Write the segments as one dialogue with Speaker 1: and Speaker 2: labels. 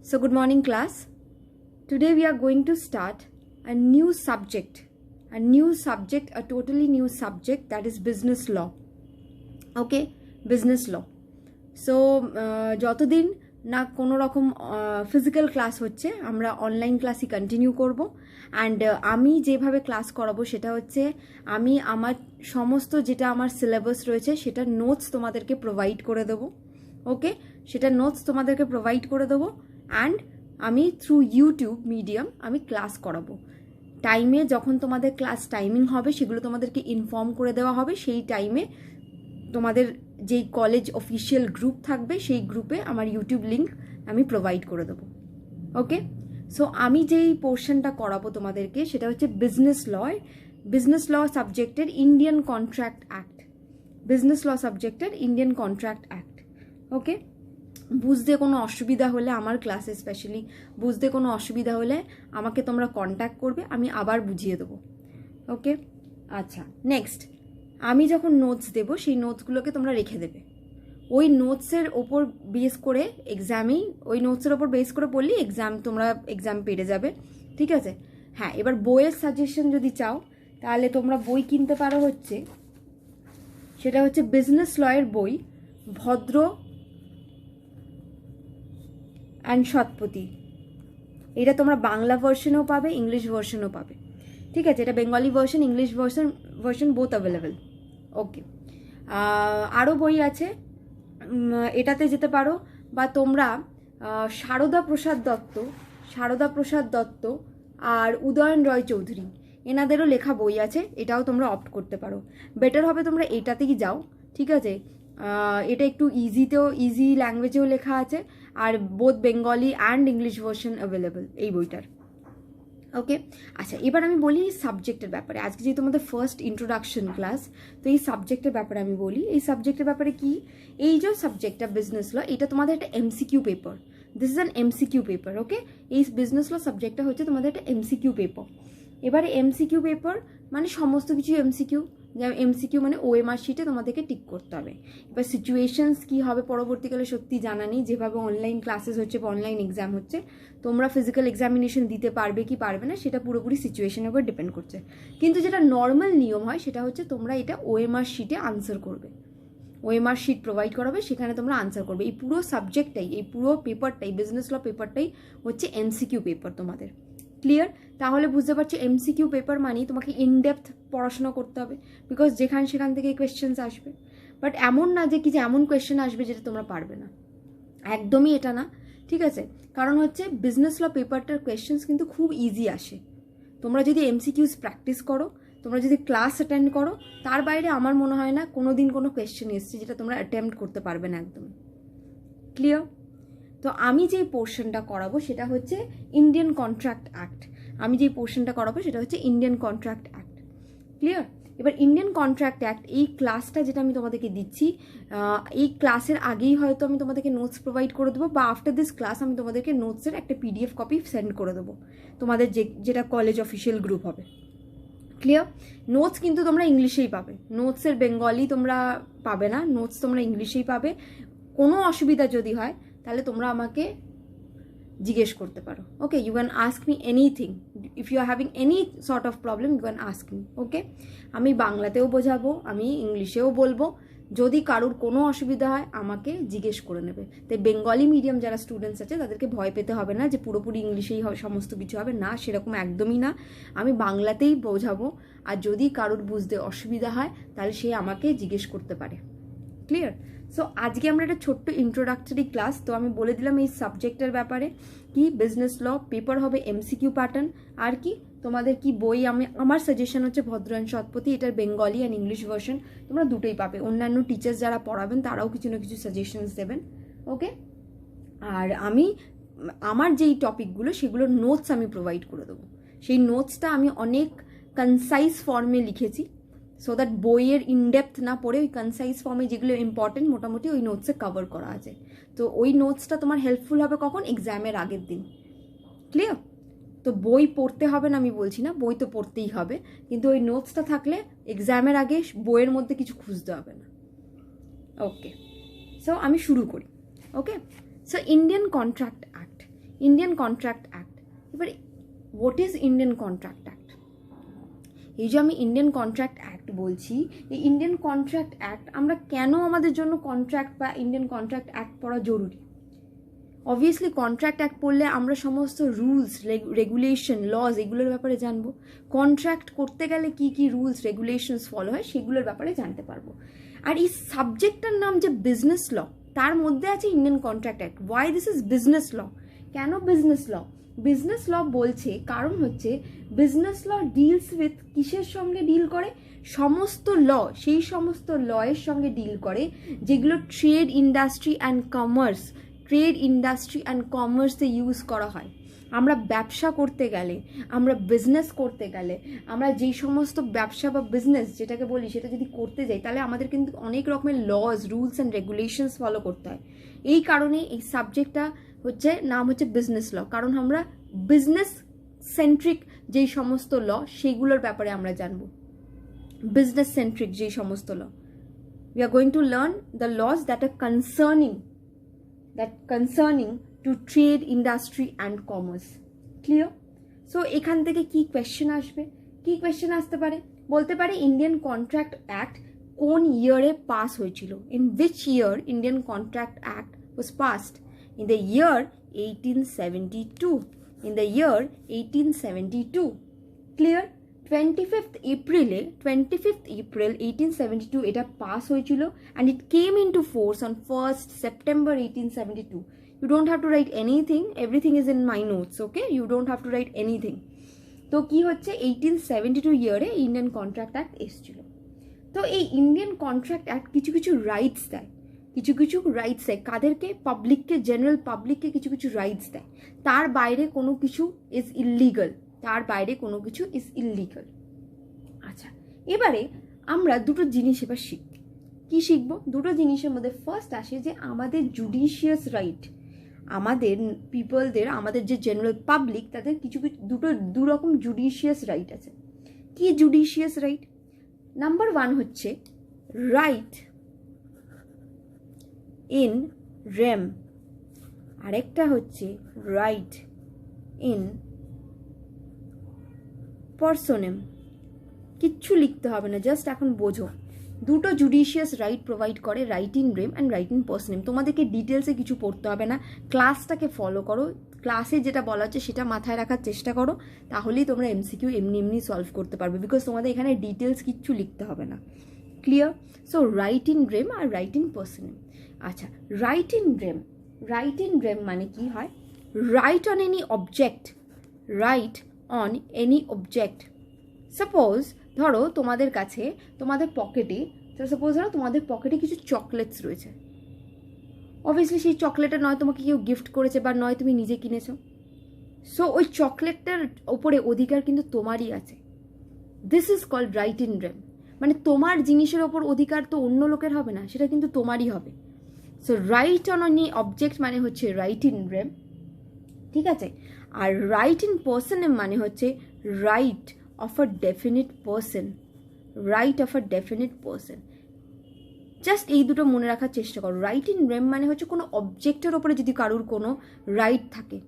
Speaker 1: So good morning class. Today we are going to start a new subject, a totally new subject, that is business law. Okay, business law. So যতদিন না কোনো রকম physical class হচ্ছে আমরা online ক্লাসই continue করব and আমি যেভাবে class করাবো সেটা হচ্ছে আমি আমার সমস্ত যেটা আমার সিলেবাস রয়েছে সেটা নোটস তোমাদেরকে প্রোভাইড করে দেবো। ওকে, সেটা নোটস তোমাদেরকে প্রোভাইড করে দেবো অ্যান্ড আমি থ্রু ইউটিউব মিডিয়াম আমি ক্লাস করাবো। টাইমে যখন তোমাদের ক্লাস টাইমিং হবে সেগুলো তোমাদেরকে ইনফর্ম করে দেওয়া হবে। সেই টাইমে তোমাদের যেই কলেজ অফিসিয়াল গ্রুপ থাকবে সেই গ্রুপে আমার ইউটিউব লিঙ্ক আমি প্রোভাইড করে দেবো। ওকে, সো আমি যেই পোর্শনটা করাবো তোমাদেরকে সেটা হচ্ছে বিজনেস ল সাবজেক্টের ইন্ডিয়ান কন্ট্রাক্ট অ্যাক্ট, ওকে। বুঝতে কোনো অসুবিধা হলে আমার ক্লাসে স্পেশালি বুঝতে কোনো অসুবিধা হলে আমাকে তোমরা কন্ট্যাক্ট করবে, আমি আবার বুঝিয়ে দেবো। ওকে, আচ্ছা, নেক্সট আমি যখন নোটস দেবো সেই নোটসগুলোকে তোমরা রেখে দেবে। ওই নোটসের ওপর বেস করে পড়লেই তোমরা এক্সাম পেরে যাবে, ঠিক আছে। হ্যাঁ, এবার বইয়ের সাজেশন যদি চাও তাহলে তোমরা বই কিনতে পারো, সেটা হচ্ছে বিজনেস লয়ের বই, ভদ্র অ্যান্ড সৎপতি। এটা তোমরা বাংলা ভার্সনও পাবে, ইংলিশ ভার্সনও পাবে, ঠিক আছে। এটা Bengali version, English version both available. Okay, আরও বই আছে, এটাতে যেতে পারো, বা তোমরা সারদা প্রসাদ দত্ত আর উদয়ন রয় চৌধুরী এনাদেরও লেখা বই আছে, এটাও তোমরা অপ্ট করতে পারো। বেটার হবে তোমরা এটাতেই যাও, ঠিক আছে। এটা একটু ইজি ল্যাঙ্গুয়েজেও লেখা আছে, আর both Bengali and English version available এই বইটার। ওকে, আচ্ছা, এবার আমি বলি সাবজেক্টের ব্যাপারে। আজকে যেহেতু তোমাদের ফার্স্ট ইন্ট্রোডাকশন ক্লাস, তো এই সাবজেক্টের ব্যাপারে আমি বলি। এই সাবজেক্টের ব্যাপারে কি, এই যে সাবজেক্টটা বিজনেস ল, এটা তোমাদের একটা MCQ paper. This is an MCQ paper. Okay, এই বিজনেস ল সাবজেক্টটা হচ্ছে তোমাদের একটা এমসিকিউ পেপার। এবারে এমসিকিউ পেপার মানে সমস্ত কিছু এমসিকিউ, যেমন এমসিকিউ মানে ওএমআর শিটে তোমাদেরকে টিক করতে হবে। এবার সিচুয়েশনস কী হবে পরবর্তীকালে সত্যি জানা নেই, যেভাবে অনলাইন ক্লাসেস হচ্ছে বা অনলাইন এক্সাম হচ্ছে, তোমরা ফিজিক্যাল এক্সামিনেশন দিতে পারবে কি পারবে না সেটা পুরোপুরি সিচুয়েশনের উপর ডিপেন্ড করছে। কিন্তু যেটা নর্মাল নিয়ম হয় সেটা হচ্ছে তোমরা এটা ওএমআর শিটে আনসার করবে, ওএমআর শিট প্রোভাইড করাবে, সেখানে তোমরা আনসার করবে। এই পুরো সাবজেক্টটাই, এই পুরো পেপারটাই, বিজনেস ল পেপারটাই হচ্ছে এমসিকিউ পেপার তোমাদের। ক্লিয়ার? তাহলে বুঝতে পারছো এমসিকিউ পেপার মানেই তোমাকে ইনডেপথ পড়াশোনা করতে হবে, বিকজ সেখান থেকে কোয়েশ্চেন্স আসবে। বাট এমন না যে এমন কোয়েশ্চেন আসবে যেটা তোমরা পারবে না, একদমই এটা না, ঠিক আছে। কারণ হচ্ছে বিজনেস ল পেপারটার কোয়েশ্চেন্স কিন্তু খুব ইজি আসে। তোমরা যদি এমসিকিউস প্র্যাকটিস করো, তোমরা যদি ক্লাস অ্যাটেন্ড করো, তার বাইরে আমার মনে হয় না কোনো দিন কোনো কোয়েশ্চেন এসছে যেটা তোমরা অ্যাটেম্প্ট করতে পারবে না একদমই। ক্লিয়ার? তো আমি যেই পোর্শনটা করাবো সেটা হচ্ছে ইন্ডিয়ান কন্ট্রাক্ট অ্যাক্ট। ক্লিয়ার? এবার ইন্ডিয়ান কন্ট্রাক্ট অ্যাক্ট, এই ক্লাসটা যেটা আমি তোমাদেরকে দিচ্ছি, এই ক্লাসের আগেই হয়তো আমি তোমাদেরকে নোটস প্রোভাইড করে দেবো, বা আফটার দিস ক্লাস আমি তোমাদেরকে নোটসের একটা পিডিএফ কপি সেন্ড করে দেবো তোমাদের যেটা কলেজ অফিসিয়াল গ্রুপ হবে। ক্লিয়ার? নোটস কিন্তু তোমরা ইংলিশেই পাবে, নোটসের বেঙ্গলি তোমরা পাবে না, নোটস তোমরা ইংলিশেই পাবে। কোনো অসুবিধা যদি হয় তাহলে তোমরা আমাকে জিজ্ঞেস করতে পারো। Okay, you can ask me anything, if you are having any sort of problem you can ask me. Okay, আমি বাংলাতেও বোঝাবো, আমি ইংলিশেও বলবো, যদি কারোর কোনো অসুবিধা হয় আমাকে জিজ্ঞেস করে নেবে। তাই বেঙ্গলি মিডিয়াম যারা স্টুডেন্টস আছে তাদেরকে ভয় পেতে হবে না যে পুরোপুরি ইংলিশেই সমস্ত কিছু হবে, না, সেরকম একদমই না। আমি বাংলাতেই বোঝাবো, আর যদি কারোর বুঝতে অসুবিধা হয় তাহলে সে আমাকে জিজ্ঞেস করতে পারে। ক্লিয়ার? সো আজকে আমরা একটা ছোট্ট ইন্ট্রোডাক্টরি ক্লাস, তো আমি বলে দিলাম এই সাবজেক্টের ব্যাপারে কি, বিজনেস ল পেপার হবে এমসিকিউ প্যাটার্ন, আর কি তোমাদের কি বই, আমার সাজেশন হচ্ছে ভদ্র অ্যান্ড সৎপতি, এটার বেঙ্গলি অ্যান্ড ইংলিশ ভার্সন তোমরা দুটোই পাবে। অন্যান্য টিচার্স যারা পড়াবেন তারাও কিছু না কিছু সাজেশনস দেবেন। ওকে, আর আমার যেই টপিকগুলো সেগুলোর নোটস আমি প্রোভাইড করে দেবো। সেই নোটসটা আমি অনেক কনসাইজ ফর্মে লিখেছি, সো দ্যাট বইয়ের ইনডেপথ না পড়ে ওই কনসাইজ ফর্মে যেগুলো ইম্পর্টেন্ট মোটামুটি ওই নোটসে কভার করা আছে। তো ওই নোটসটা তোমার হেল্পফুল হবে কখন? এক্সামের আগের দিন। ক্লিয়ার? তো বই পড়তে হবে না আমি বলছি না, বই তো পড়তেই হবে, কিন্তু ওই নোটসটা থাকলে এক্সামের আগে বইয়ের মধ্যে কিছু খুঁজতে হবে না। ওকে, সো আমি শুরু করি। Okay, so Indian contract act, Indian contract act. এবারে what is Indian contract act? এই যে আমি ইন্ডিয়ান কন্ট্রাক্ট অ্যাক্ট বলছি, এই ইন্ডিয়ান কন্ট্রাক্ট অ্যাক্ট আমরা কেন আমাদের জন্য কন্ট্রাক্ট বা ইন্ডিয়ান কন্ট্রাক্ট অ্যাক্ট পড়া জরুরি? অবভিয়াসলি কন্ট্রাক্ট অ্যাক্ট পড়লে আমরা সমস্ত রুলস, রেগুলেশন, লজ এগুলোর ব্যাপারে জানবো। কন্ট্রাক্ট করতে গেলে কি কি রুলস রেগুলেশনস ফলো হয় সেগুলোর ব্যাপারে জানতে পারবো। আর এই সাবজেক্টটার নাম যে বিজনেস ল, তার মধ্যে আছে Indian contract act. Why this is business law? কেন বিজনেস ল? বিজনেস ল বলছে কারণ হচ্ছে বিজনেস ল ডিলস উইথ, কিসের সঙ্গে ডিল করে? সমস্ত ল, সেই সমস্ত লয়ের সঙ্গে ডিল করে যেগুলো trade industry and commerce, trade industry and কমার্সে ইউজ করা হয়। আমরা ব্যবসা করতে গেলে, আমরা বিজনেস করতে গেলে, আমরা যেই সমস্ত ব্যবসা বা বিজনেস যেটাকে বলি সেটা যদি করতে যাই, তাহলে আমাদের কিন্তু অনেক রকমের laws, rules and regulations follow করতে হয়। এই কারণে এই সাবজেক্টটা হচ্ছে নাম হচ্ছে বিজনেস ল, কারণ আমরা বিজনেস সেন্ট্রিক যেই সমস্ত ল সেগুলোর ব্যাপারে আমরা জানবো। বিজনেস সেন্ট্রিক যেই সমস্ত ল, we are going to learn the laws that are concerning to trade, industry and commerce. Clear? So এখান থেকে কি কোয়েশ্চেন আসবে? কি কোয়েশ্চেন আসতে পারে? বলতে পারে ইন্ডিয়ান কন্ট্রাক্ট অ্যাক্ট কোন ইয়ারে পাস হয়েছিল? In which year Indian Contract Act was passed? In the year 1872. In the year 1872. Clear? 25th April 1872 এটা পাস হয়েছিল and it came into force on 1st September 1872. You don't have to write anything, everything is in my notes, okay? You don't have to write anything. তো কি হচ্ছে 1872 ইয়ারে Indian contract act এসেছিল। তো এই Indian contract act কিছু কিছু rights দেয়, কিছু কিছু রাইটস দেয় কাদেরকে? পাবলিককে, জেনারেল পাবলিককে কিছু কিছু রাইটস দেয়। তার বাইরে কোনো কিছু ইজ ইললিগাল, তার বাইরে কোনো কিছু ইজ ইললিগাল। আচ্ছা, এবারে আমরা দুটো জিনিস এবার শিখব। কি শিখবো? দুটো জিনিসের মধ্যে ফার্স্ট আসে যে আমাদের জুডিশিয়াস রাইট, আমাদের পিপলদের, আমাদের যে জেনারেল পাবলিক, তাদের কিছু কিছু দু রকম জুডিশিয়াস রাইট আছে। কি জুডিশিয়াস রাইট? নাম্বার 1 হচ্ছে রাইট ইন রেম, আরেকটা হচ্ছে রাইট ইন পার্সোনেম। কিচ্ছু লিখতে হবে না, জাস্ট এখন বোঝো। দুটো জুডিশিয়াস রাইট প্রোভাইড করে, right in rem and right in personam. তোমাদেরকে ডিটেলসে কিছু পড়তে হবে না, ক্লাসটাকে ফলো করো, ক্লাসে যেটা বলা হচ্ছে সেটা মাথায় রাখার চেষ্টা করো, তাহলেই তোমরা এমসিকিউ এমনি এমনি সলভ করতে পারবে, বিকজ তোমাদের এখানে ডিটেলস কিচ্ছু লিখতে হবে না। Clear? So right in rem আর রাইট ইন পার্সোনেম। আচ্ছা, right in rem, right in rem মানে কি হয়? Right on any object, right on any object. Suppose ধরো তোমাদের কাছে, তোমাদের পকেটে, সাপোজ ধরো তোমাদের পকেটে কিছু চকলেটস রয়েছে। অবভিয়াসলি সেই চকলেটটা নয় তোমাকে কেউ গিফট করেছে বা নয় তুমি নিজে কিনেছো। সো ওই চকলেটটার ওপরে অধিকার কিন্তু তোমারই আছে। This is called right in rem. মানে তোমার জিনিসের ওপর অধিকার তো অন্য লোকের হবে না, সেটা কিন্তু তোমারই হবে। So right on any object মানে হচ্ছে রাইট ইন রেম, ঠিক আছে? আর রাইট ইন পার্সনেম মানে হচ্ছে right of a definite person, right of a definite person. Just এই দুটো মনে রাখার চেষ্টা করো। রাইট ইন রেম মানে হচ্ছে কোনো অবজেক্টের ওপরে যদি কারোর কোনো রাইট থাকে,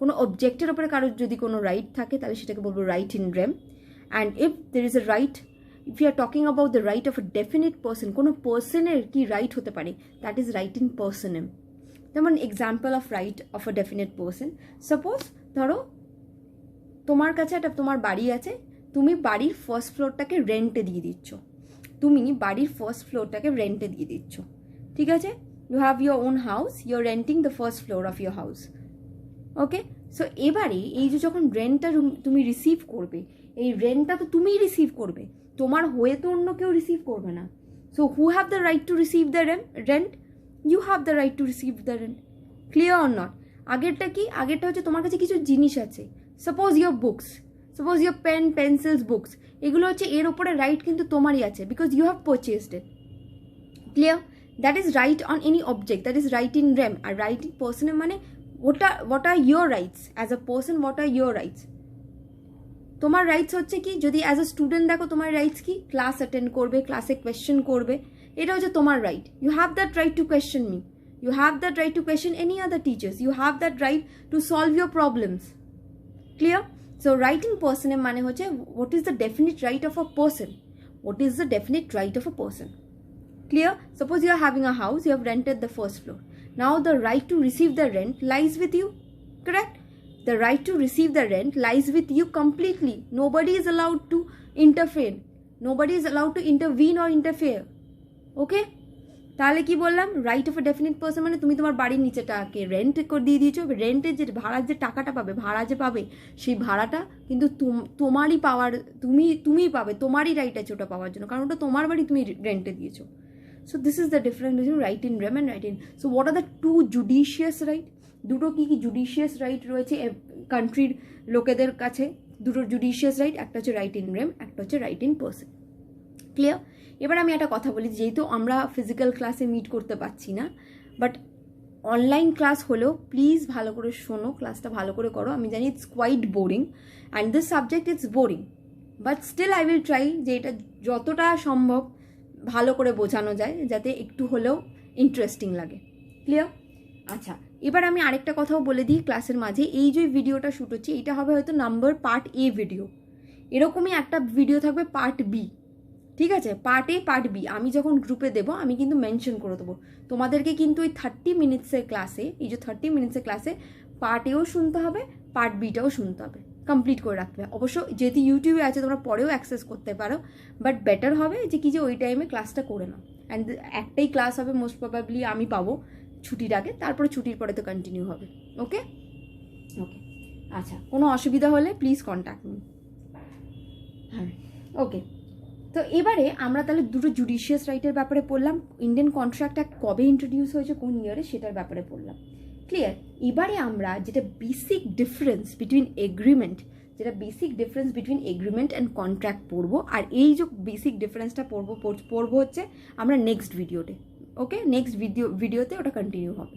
Speaker 1: কোনো অবজেক্টের ওপরে কারোর যদি কোনো রাইট থাকে, তাহলে সেটাকে বলবো right in rem. And if there is a right, if you are talking about the right of a definite person, কোনো পার্সনের কি রাইট হতে পারে, that is right in personam. যেমন example of right of a definite person, suppose ধরো তোমার কাছে একটা, তোমার বাড়ি আছে, তুমি বাড়ির ফার্স্ট ফ্লোরটাকে রেন্টে দিয়ে দিচ্ছ, তুমি বাড়ির ফার্স্ট ফ্লোরটাকে রেন্টে দিয়ে দিচ্ছ, ঠিক আছে? You have your own house, you are renting the first floor of your house, okay? So এবারে এই যে যখন রেন্টটা তুমি রিসিভ করবে, এই রেন্টটা তো তুমিই রিসিভ করবে, তোমার হয়ে তো অন্য কেউ রিসিভ করবে না। So who have the right to receive the rent? You have the right to receive the rent. Clear or not? আগেরটা কি? আগেরটা হচ্ছে তোমার কাছে কিছু জিনিস আছে, suppose your books, suppose your pen, pencils, books, এগুলো হচ্ছে এর ওপরে রাইট কিন্তু তোমারই আছে, because you have purchased it. Clear? That is right on any object, that is right in rem. আর রাইট ইন পার্সনে মানে what are your rights as a person, what are your rights. তোমার rights হচ্ছে কি, যদি as a student দেখো তোমার rights কি, class attend করবে, ক্লাসে কোয়েশ্চেন করবে, এটা হচ্ছে তোমার right. You have that right to question me, You have that right to question any other teachers. You have that right to solve your problems. Clear? So writing person এর মানে হচ্ছে what is the definite right of a person? What is the definite right of a person? Clear? Suppose you are having a house, you have rented the first floor. Now the right to receive the rent lies with you. Correct? The right to receive the rent lies with you completely. Nobody is allowed to interfere. Nobody is allowed to intervene or interfere. Okay? তাহলে কি বললাম, right of a definite person মানে তুমি তোমার বাড়ির নিচেটাকে rent করে দিয়ে দিয়েছো, রেন্টের যে ভাড়ার যে টাকাটা পাবে, ভাড়া যে পাবে, সেই ভাড়াটা কিন্তু তোমারই পাওয়ার, তুমিই পাবে, তোমারই রাইট আছে ওটা পাওয়ার জন্য, কারণ ওটা তোমার বাড়ি, তুমি রেন্টে দিয়েছো। So this is the difference between right in rem and right in. So what are the two judicious right? দুটো কি কি জুডিশিয়াস রাইট রয়েছে কান্ট্রির লোকেদের কাছে? দুটো জুডিশিয়াস রাইট, একটা হচ্ছে রাইট ইন রেম, একটা হচ্ছে রাইট ইন পার্সন। ক্লিয়ার? এবার আমি একটা কথা বলি, যেহেতু আমরা ফিজিক্যাল ক্লাসে মিট করতে পারছি না, বাট অনলাইন ক্লাস হলেও প্লিজ ভালো করে শোনো, ক্লাসটা ভালো করে করো। আমি জানি it's quite boring and this subject it's boring, but still I will try যে এটা যতটা সম্ভব ভালো করে বোঝানো যায়, যাতে একটু হলেও ইন্টারেস্টিং লাগে। ক্লিয়ার? আচ্ছা, এবার আমি আরেকটা কথাও বলে দিই ক্লাসের মাঝে, এই যে ভিডিওটা শ্যুট হচ্ছে এটা হবে হয়তো নাম্বার পার্ট এ ভিডিও, এরকমই একটা ভিডিও থাকবে পার্ট বি। ঠিক আছে? পার্ট এ পার্ট বি আমি যখন গ্রুপে দেবো আমি কিন্তু মেনশন করে দেবো তোমাদেরকে, কিন্তু ওই 30 মিনিটসের ক্লাসে, এই যে 30 মিনিটসের ক্লাসে পার্ট এও শুনতে হবে, পার্ট বিটাও শুনতে হবে, কমপ্লিট করে রাখতে হবে। অবশ্য যেহেতু ইউটিউবে আছে তোমরা পরেও অ্যাক্সেস করতে পারো, বাট বেটার হবে যে কি যে ওই টাইমে ক্লাসটা করে নাও। অ্যান্ড একটাই ক্লাস হবে মোস্ট প্রবাবলি, আমি পাবো ছুটির আগে, তারপরে ছুটির পরে তো কন্টিনিউ হবে। ওকে ওকে আচ্ছা, কোনো অসুবিধা হলে প্লিজ কন্ট্যাক্ট মি। হ্যাঁ ওকে, তো এবারে আমরা তাহলে দুটো জুডিশিয়াস রাইটের ব্যাপারে পড়লাম, ইন্ডিয়ান কন্ট্রাক্ট অ্যাক্ট কবে ইন্ট্রোডিউস হয়েছে, কোন ইয়ারে, সেটার ব্যাপারে পড়লাম। ক্লিয়ার? এবারে আমরা যেটা বেসিক ডিফারেন্স বিটুইন এগ্রিমেন্ট, যেটা basic difference between agreement and contract পড়বো, আর এই যে বেসিক ডিফারেন্সটা পড়বো হচ্ছে আমরা নেক্সট ভিডিওতে। ওকে, নেক্সট ভিডিওতে ওটা কন্টিনিউ হবে।